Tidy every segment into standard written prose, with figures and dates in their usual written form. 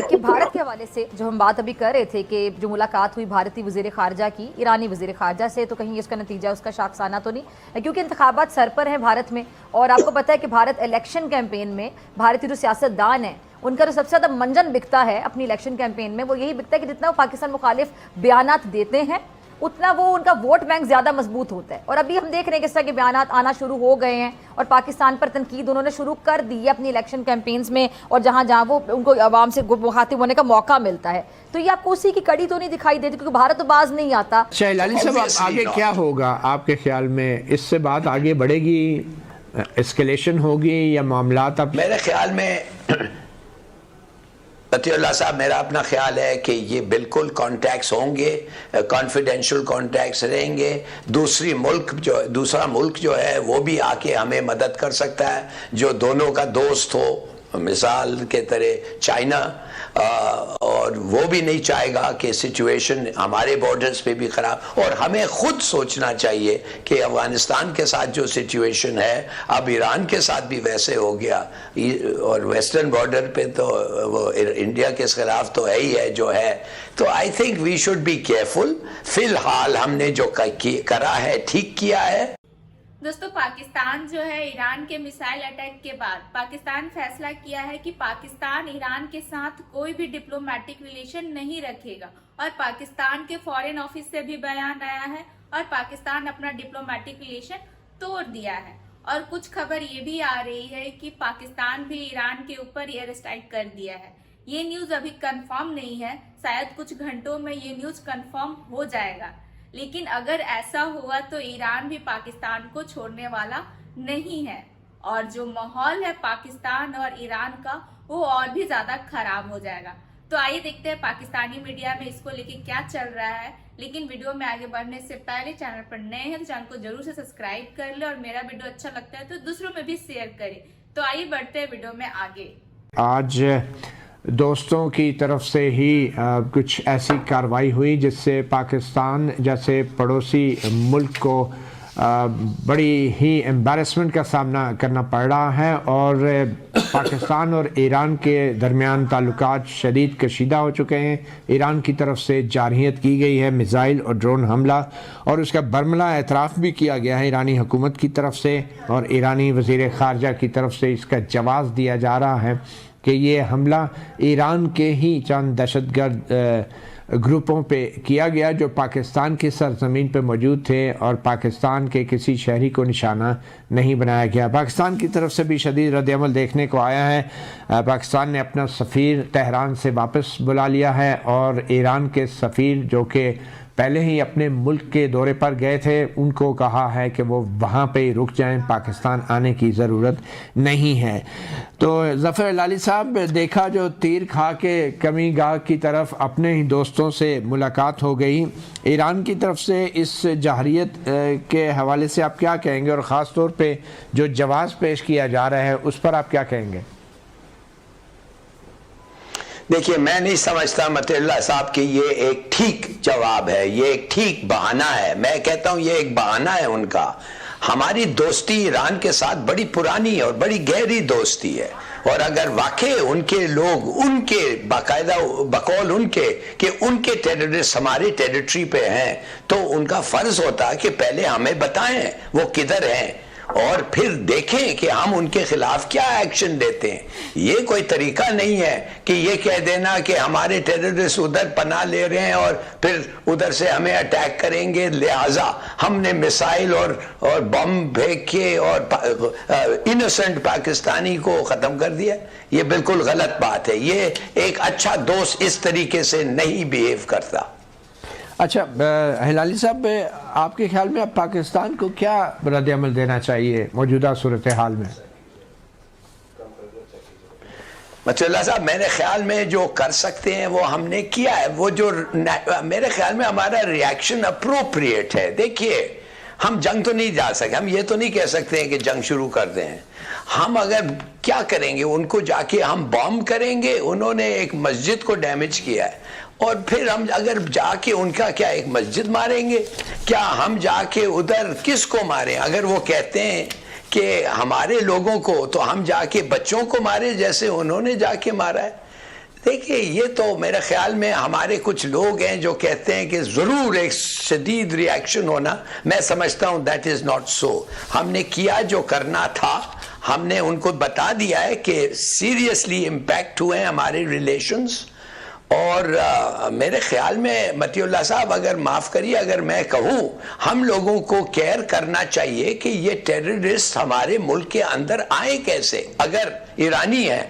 کہ بھارت کے حوالے سے جو ہم بات ابھی کر رہے تھے کہ جو ملاقات ہوئی بھارتی وزیر خارجہ کی ایرانی وزیر خارجہ سے، تو کہیں اس کا نتیجہ اس کا شاخسانہ تو نہیں، کیونکہ انتخابات سر پر ہیں بھارت میں، اور آپ کو پتہ ہے کہ بھارت الیکشن کیمپین میں بھارتی جو سیاستدان ہیں ان کا جو سب سے زیادہ منجن بکتا ہے اپنی الیکشن کیمپین میں، وہ یہی بکتا ہے کہ جتنا وہ پاکستان مخالف بیانات دیتے ہیں اتنا وہ ان کا ووٹ بینک زیادہ مضبوط ہوتا ہے۔ اور ابھی ہم دیکھ رہے ہیں کس طرح کے بیانات آنا شروع ہو گئے ہیں، اور پاکستان پر تنقید انہوں نے شروع کر دی ہے اپنی الیکشن کیمپینز میں، اور جہاں جہاں وہ ان کو عوام سے مخاطب ہونے کا موقع ملتا ہے، تو یہ آپ کو اسی کی کڑی تو نہیں دکھائی دیتی، کیونکہ بھارت تو باز نہیں آتا۔ ہلالی صاحب، آگے کیا ہوگا آپ کے خیال میں؟ اس سے بات آگے بڑھے گی، اسکیلیشن ہوگی، یا معاملات اب؟ میرے خیال میں عطیہ اللہ صاحب، میرا اپنا خیال ہے کہ یہ بالکل کانٹیکٹس ہوں گے، کانفیڈینشل کانٹیکٹس رہیں گے۔ دوسرا ملک جو ہے وہ بھی آ کے ہمیں مدد کر سکتا ہے، جو دونوں کا دوست ہو، مثال کے طرح چائنا، اور وہ بھی نہیں چاہے گا کہ سچویشن ہمارے بارڈرز پہ بھی خراب، اور ہمیں خود سوچنا چاہیے کہ افغانستان کے ساتھ جو سچویشن ہے اب ایران کے ساتھ بھی ویسے ہو گیا، اور ویسٹرن بارڈر پہ تو وہ انڈیا کے خلاف تو ہے ہی ہے جو ہے، تو I think we should be careful. فی الحال ہم نے جو کرا ہے ٹھیک کیا ہے۔ دوستو، پاکستان جو ہے ایران کے میسائل اٹیک کے بعد پاکستان فیصلہ کیا ہے کہ پاکستان ایران کے ساتھ کوئی بھی ڈپلومیٹک ریلیشن نہیں رکھے گا، اور پاکستان کے فارن آفس سے بھی بیان آیا ہے، اور پاکستان اپنا ڈپلومیٹک ریلیشن توڑ دیا ہے۔ اور کچھ خبر یہ بھی آ رہی ہے کہ پاکستان بھی ایران کے اوپر ایئر اسٹرائک کر دیا ہے۔ یہ نیوز ابھی کنفرم نہیں ہے، شاید کچھ گھنٹوں میں یہ نیوز کنفرم ہو جائے گا، لیکن اگر ایسا ہوا تو ایران بھی پاکستان کو چھوڑنے والا نہیں ہے، اور جو ماحول ہے پاکستان اور ایران کا وہ اور بھی زیادہ خراب ہو جائے گا۔ تو آئیے دیکھتے ہیں پاکستانی میڈیا میں اس کو لے کے کیا چل رہا ہے، لیکن ویڈیو میں آگے بڑھنے سے پہلے چینل پر نئے ہیں تو چینل کو ضرور سے سبسکرائب کر لیں، اور میرا ویڈیو اچھا لگتا ہے تو دوسروں میں بھی شیئر کریں۔ تو آئیے بڑھتے ہیں ویڈیو میں آگے۔ آج دوستوں کی طرف سے ہی کچھ ایسی کارروائی ہوئی جس سے پاکستان جیسے پڑوسی ملک کو بڑی ہی امبیرسمنٹ کا سامنا کرنا پڑ رہا ہے، اور پاکستان اور ایران کے درمیان تعلقات شدید کشیدہ ہو چکے ہیں۔ ایران کی طرف سے جارحیت کی گئی ہے، میزائل اور ڈرون حملہ، اور اس کا برملا اعتراف بھی کیا گیا ہے ایرانی حکومت کی طرف سے، اور ایرانی وزیر خارجہ کی طرف سے اس کا جواز دیا جا رہا ہے کہ یہ حملہ ایران کے ہی چند دہشت گرد گروپوں پہ کیا گیا جو پاکستان کی سرزمین پہ موجود تھے، اور پاکستان کے کسی شہری کو نشانہ نہیں بنایا گیا۔ پاکستان کی طرف سے بھی شدید رد عمل دیکھنے کو آیا ہے۔ پاکستان نے اپنا سفیر تہران سے واپس بلا لیا ہے، اور ایران کے سفیر جو کہ پہلے ہی اپنے ملک کے دورے پر گئے تھے ان کو کہا ہے کہ وہ وہاں پہ رک جائیں، پاکستان آنے کی ضرورت نہیں ہے۔ تو ظفر ہلالی صاحب، دیکھا جو تیر کھا کے کمی گاہ کی طرف اپنے ہی دوستوں سے ملاقات ہو گئی، ایران کی طرف سے اس جارحیت کے حوالے سے آپ کیا کہیں گے، اور خاص طور پہ جو جواز پیش کیا جا رہا ہے اس پر آپ کیا کہیں گے؟ دیکھیے، میں نہیں سمجھتا عطیہ اللہ صاحب کہ یہ ایک ٹھیک جواب ہے، یہ ایک ٹھیک بہانہ ہے۔ میں کہتا ہوں یہ ایک بہانہ ہے ان کا۔ ہماری دوستی ایران کے ساتھ بڑی پرانی اور بڑی گہری دوستی ہے، اور اگر واقعی ان کے لوگ، ان کے باقاعدہ بقول ان کے کہ ان کے ٹیررسٹ ہمارے ٹیریٹری پہ ہیں، تو ان کا فرض ہوتا ہے کہ پہلے ہمیں بتائیں وہ کدھر ہیں، اور پھر دیکھیں کہ ہم ان کے خلاف کیا ایکشن لیتے ہیں۔ یہ کوئی طریقہ نہیں ہے کہ یہ کہہ دینا کہ ہمارے ٹیررسٹ ادھر پناہ لے رہے ہیں اور پھر ادھر سے ہمیں اٹیک کریں گے، لہٰذا ہم نے میسائل اور بم پھینک کے اور انوسنٹ پاکستانی کو ختم کر دیا۔ یہ بالکل غلط بات ہے۔ یہ ایک اچھا دوست اس طریقے سے نہیں بیہیو کرتا۔ اچھا ہلالی صاحب، آپ کے خیال میں اب پاکستان کو کیا رد عمل دینا چاہیے موجودہ صورتحال میں؟ اللہ صاحب، میرے خیال میں جو کر سکتے ہیں وہ ہم نے کیا ہے۔ وہ جو میرے خیال میں ہمارا ریاکشن اپروپریٹ ہے۔ دیکھیے، ہم جنگ تو نہیں جا سکتے، ہم یہ تو نہیں کہہ سکتے ہیں کہ جنگ شروع کر دیں۔ ہم اگر کیا کریں گے، ان کو جا کے ہم بام کریں گے۔ انہوں نے ایک مسجد کو ڈیمیج کیا ہے، اور پھر ہم اگر جا کے ان کا کیا ایک مسجد ماریں گے؟ کیا ہم جا کے ادھر کس کو ماریں؟ اگر وہ کہتے ہیں کہ ہمارے لوگوں کو، تو ہم جا کے بچوں کو مارے جیسے انہوں نے جا کے مارا ہے۔ دیکھیے یہ تو میرے خیال میں ہمارے کچھ لوگ ہیں جو کہتے ہیں کہ ضرور ایک شدید ریاکشن ہونا. میں سمجھتا ہوں دیٹ از ناٹ سو. ہم نے کیا جو کرنا تھا, ہم نے ان کو بتا دیا ہے کہ سیریسلی امپیکٹ ہوئے ہیں ہمارے ریلیشنز. اور میرے خیال میں متی اللہ صاحب, اگر معاف کریے اگر میں کہوں, ہم لوگوں کو کیئر کرنا چاہیے کہ یہ ٹیررسٹ ہمارے ملک کے اندر آئیں کیسے. اگر ایرانی ہیں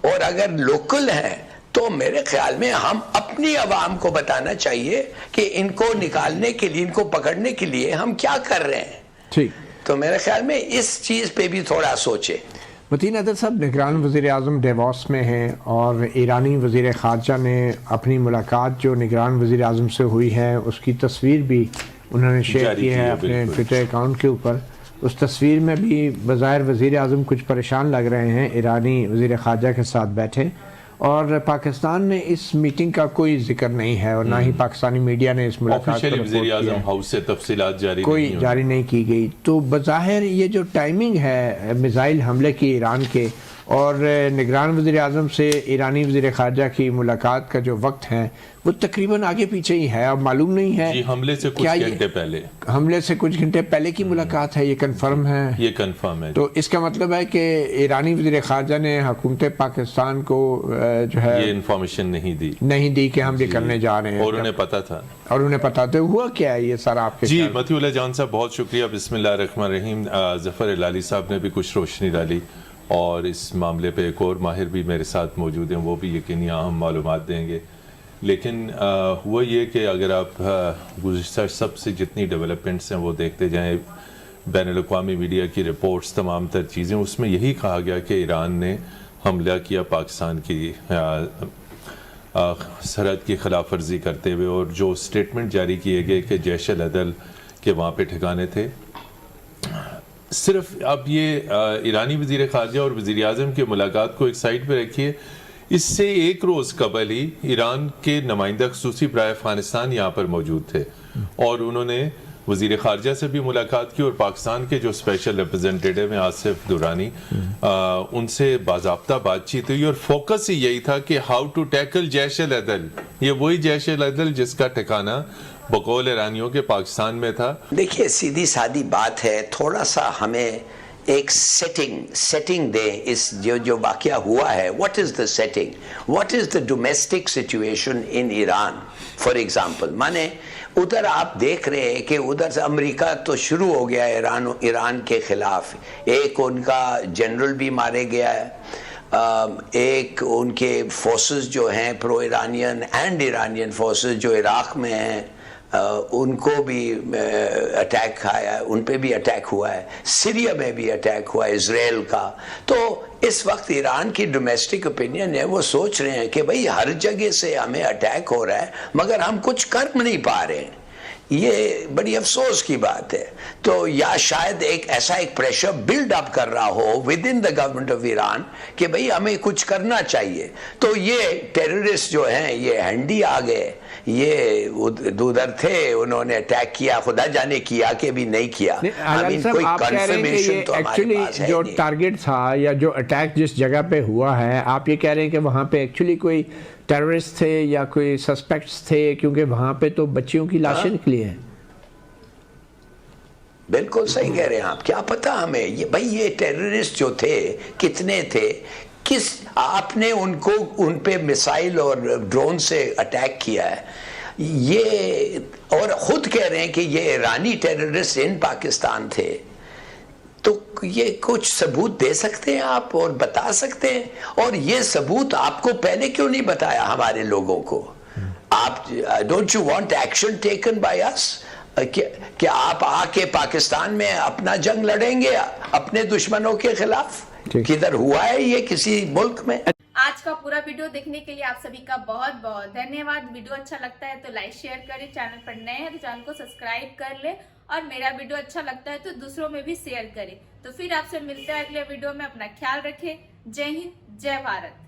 اور اگر لوکل ہیں تو میرے خیال میں ہم اپنی عوام کو بتانا چاہیے کہ ان کو نکالنے کے لیے, ان کو پکڑنے کے لیے ہم کیا کر رہے ہیں. ٹھیک, تو میرے خیال میں اس چیز پہ بھی تھوڑا سوچے. متین احمد صاحب نگران وزیر اعظم ڈیووس میں ہیں اور ایرانی وزیر خارجہ نے اپنی ملاقات جو نگران وزیر اعظم سے ہوئی ہے اس کی تصویر بھی انہوں نے شیئر کی ہے اپنے ٹویٹر اکاؤنٹ کے اوپر. اس تصویر میں بھی بظاہر وزیر اعظم کچھ پریشان لگ رہے ہیں ایرانی وزیر خارجہ کے ساتھ بیٹھے, اور پاکستان نے اس میٹنگ کا کوئی ذکر نہیں ہے اور نہ ہی پاکستانی میڈیا نے اس ملاقات کو وزیر اعظم ہاؤس سے تفصیلات جاری نہیں کی گئی. تو بظاہر یہ جو ٹائمنگ ہے میزائل حملے کی ایران کے اور نگران وزیر اعظم سے ایرانی وزیر خارجہ کی ملاقات کا جو وقت ہے وہ تقریباً آگے پیچھے ہی ہے. اب معلوم نہیں ہے حملے سے کچھ گھنٹے پہلے کی ملاقات ہے, یہ کنفرم ہے؟ یہ کنفرم ہے. تو اس کا مطلب ہے کہ ایرانی وزیر خارجہ نے حکومت پاکستان کو جو ہے یہ انفارمیشن نہیں دی کہ ہم یہ کرنے جا رہے ہیں, اور انہیں پتا تھا. اور انہیں پتا تو ہوا کیا ہے یہ سارا آپ کے. جی متی اللہ جان صاحب بہت شکریہ. بسم اللہ الرحمن الرحیم. ظفر العالی صاحب نے بھی کچھ روشنی ڈالی اور اس معاملے پہ ایک اور ماہر بھی میرے ساتھ موجود ہیں, وہ بھی یقینی اہم معلومات دیں گے. لیکن وہ یہ کہ اگر آپ گزشتہ سب سے جتنی ڈیولپمنٹس ہیں وہ دیکھتے جائیں, بین الاقوامی میڈیا کی رپورٹس, تمام تر چیزیں, اس میں یہی کہا گیا کہ ایران نے حملہ کیا پاکستان کی سرحد کی خلاف ورزی کرتے ہوئے, اور جو سٹیٹمنٹ جاری کیے گئے کہ جیش العدل کے وہاں پہ ٹھکانے تھے. صرف اب یہ ایرانی وزیر خارجہ اور وزیر اعظم کی ملاقات کو ایک سائٹ پہ رکھیے, اس سے ایک روز قبل ہی ایران کے نمائندہ خصوصی برائے افغانستان یہاں پر موجود تھے اور انہوں نے وزیر خارجہ سے بھی ملاقات کی اور پاکستان کے جو اسپیشل ریپرزینٹیٹیو ہیں آصف درانی, ان سے باضابطہ بات چیت ہوئی اور فوکس ہی یہی تھا کہ ہاؤ ٹو ٹیکل جیش العدل. یہ وہی جیش العدل جس کا ٹھکانہ بقول ایرانیوں کے پاکستان میں تھا. دیکھیے سیدھی سادی بات ہے, تھوڑا سا ہمیں ایک سیٹنگ دے اس جو واقعہ ہوا ہے. What is the setting, what is the domestic situation in Iran. For example مانے ادھر آپ دیکھ رہے ہیں کہ ادھر سے امریکہ تو شروع ہو گیا ایران کے خلاف, ایک ان کا جنرل بھی مارے گیا ہے, ایک ان کے فورسز جو ہیں پرو ایرانین اینڈ ایرانین فورسز جو عراق میں ہیں ان کو بھی اٹیک آیا, ان پہ بھی اٹیک ہوا ہے, سیریا میں بھی اٹیک ہوا ہے اسرائیل کا. تو اس وقت ایران کی ڈومیسٹک اوپینین ہے, وہ سوچ رہے ہیں کہ بھئی ہر جگہ سے ہمیں اٹیک ہو رہا ہے مگر ہم کچھ کر نہیں پا رہے ہیں. یہ بڑی افسوس کی بات ہے. تو یا شاید ایسا ایک پریشر بلڈ اپ کر رہا ہو with in the government of Iran کہ بھئی ہمیں کچھ کرنا چاہیے. تو یہ ٹیررسٹ جو ہیں یہ ہینڈی آ گئے, یہ ادھر تھے, انہوں نے اٹیک کیا, خدا جانے کیا کہ بھی نہیں کیا. کوئی کنفرمیشن تو ہمارے پاس ہے جو نہیں. ٹارگٹ تھا یا جو اٹیک جس جگہ پہ ہوا ہے, آپ یہ کہہ رہے ہیں کہ وہاں پہ ایکچولی کوئی ٹیررسٹ تھے یا کوئی سسپیکٹس تھے, کیونکہ وہاں پہ تو بچیوں کی لاشیں نکلی ہیں. بالکل صحیح کہہ رہے ہیں آپ. کیا پتا ہمیں یہ ٹیررسٹ جو تھے کتنے تھے, کس آپ نے ان پہ میسائل اور ڈرون سے اٹیک کیا ہے, یہ اور خود کہہ رہے ہیں کہ یہ ایرانی ٹیررسٹ ان پاکستان تھے. تو یہ کچھ ثبوت دے سکتے ہیں آپ اور بتا سکتے ہیں, اور یہ ثبوت آپ کو پہلے کیوں نہیں بتایا ہمارے لوگوں کو؟ آپ don't you want action taken by us, کہ آپ آ کے پاکستان میں اپنا جنگ لڑیں گے اپنے دشمنوں کے خلاف؟ کدھر ہوا ہے یہ کسی ملک میں؟ آج کا پورا ویڈیو دیکھنے کے لیے آپ سبھی کا بہت بہت دھنیہ واد. ویڈیو اچھا لگتا ہے تو لائک شیئر کریں, چینل پر نئے ہیں تو چینل کو سبسکرائب کر لیں, اور میرا ویڈیو اچھا لگتا ہے تو دوسروں میں بھی شیئر کریں. تو پھر آپ سے ملتے ہیں اگلے ویڈیو میں. اپنا خیال رکھیں. جے ہند, جے بھارت.